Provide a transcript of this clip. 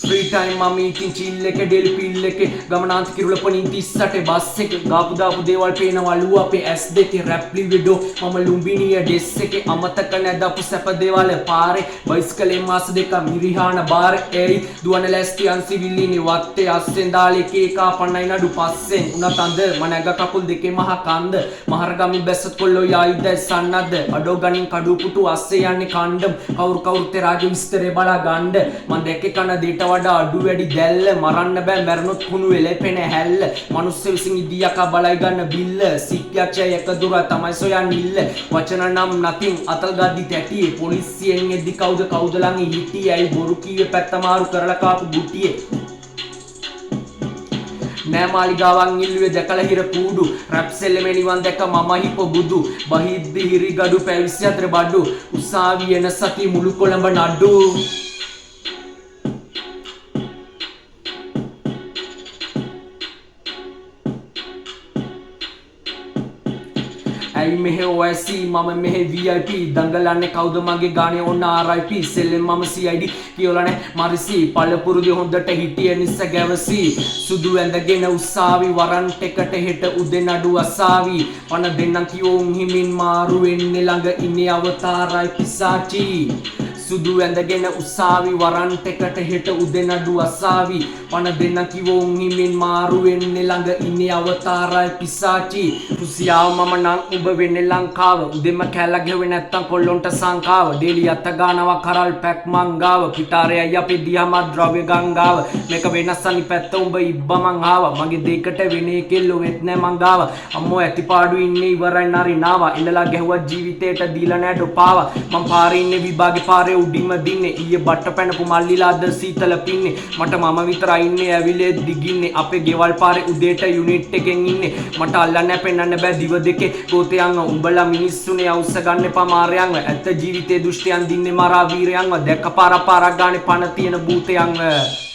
free time මම eating chill එක daily pill එක ගමනාන්ත කිරුල පණින් 38 බස් එක ගාපු දාපු දේවල් පේනවලු අපේ ඇස් දෙකේ රැප් ලිවිඩෝ මම ලුම්බිනිය ඩෙස් එකේ අමතක නැදපු සැප දේවල් පාරේ බයිස්කලේ මාස දෙක මිරිහාන බාර එයි දුවන ලැස්ති අන්සිවිල්ලිනි වත්තේ අස්සෙන් දාලේ කේකා පන්නයි නඩු පස්සෙන් උනත් අඳ මනග කකුල් දෙකේ මහ කන්ද මහරගමින් බැස්සත් කොල්ලෝ යයිද සන්නද අඩෝ ගණින් කඩු පුටු අස්සේ යන්නේ කණ්ඩම් කවුරුත් රාජ විස්තරේ බලා ගණ්ඩ මන් දැක්කේ කන දෙට වඩා අඩු වැඩි දැල්ල මරන්න බෑ මැරුණොත් කුණු වෙලෙපෙන හැල්ල මනුස්ස විසින් ඉදියක බලයි ගන්න බිල්ල සික්යක්ෂය එක දුර තමයි සොයන්නේ ඉල්ල වචන නම් නැතින් අතල් ගද්දි තැටියේ පොලිසියෙන් එද්දි කවුද ළඟ හිටියේ ඇයි බොරු කීවේ පැත්ත මාරු කරලා කාපු ගුටියේ නෑ මාලිගාවන් ඉල්ලුවේ දැකලා හිර කූඩු රැප් සෙල්ලමේ නිවන් දැක මම හිප බුදු බහිද්දි හිරි ගඩු පැවිසි අතර බඩු උසාවි එන සති මුළු කොළඹ නඩු ඇයි මෙහෙ OIC මම මෙහෙ VIP දඟලන්නේ කවුද මගේ ගානේ ඔන්න RIP සෙල්ලෙන් මම CID කියවලා නෑ මරිසි පළපුරුදි හොඳට හිටිය නිස්ස ගැවසි සුදු ඇඳගෙන උස්සාවි වරන්ට් එකට හෙට උදේ නඩු අසාවි පණ දෙන්නම් කියෝන් හිමින් මාරු වෙන්නේ ළඟ ඉන්නේ අවතාරයි පිසාචි සුදු ඇඳගෙන උස්සාවි වරන්ට් එකට හෙට උදේ නඩු අසාවි පණ දෙන්න කිවෝන් හිමින් මාරු වෙන්නේ ළඟ ඉන්නේ අවතාරයි පිසාචි පුසියාව මම නම් උඹ වෙන්නේ ලංකාව උදෙම කැලක් ගෙවෙ නැත්තම් කොල්ලොන්ට සංකාව ඩේලි අත ගානවා කරල් පැක් මංගාව පිටාරයයි අපි දිහම ද්‍රව්‍ය ගංගාව මේක වෙනස් අනි පැත්ත උඹ ඉබ්බ මං ආවා මගේ දෙකට වෙනේ කෙල්ලෝ වෙත් නෑ මංගාව අම්මෝ ඇති පාඩු ඉන්නේ ඉවරයි නරිනාවා ඉන්නලා ගැහුවත් ජීවිතේට දීලා නෑ ඩොපාවා මං පාරේ ඉන්නේ විභාගේ පාරේ උඩින්ම දින්නේ ඊයේ බට්ට පැනපු මල්ලිලා අද සීතල පින්නේ මට මම විතරයි ඉන්නේ ඇවිලේ දිගින්නේ අපේ ගෙවල් පාරේ උදේට යුනිට් එකෙන් ඉන්නේ මට අල්ලන්න පෙන්නන්න බෑ දිව දෙකේ ගෝතයන්ව උඹලා මිනිස්සුනේ අවුස්ස ගන්න එපා මාරයන්ව ඇත්ත ජීවිතේ දුෂ්ටයන් දින්නේ මරා වීරයන්ව දැක්ක පාරක් ගානේ පණ තියෙන භූතයන්ව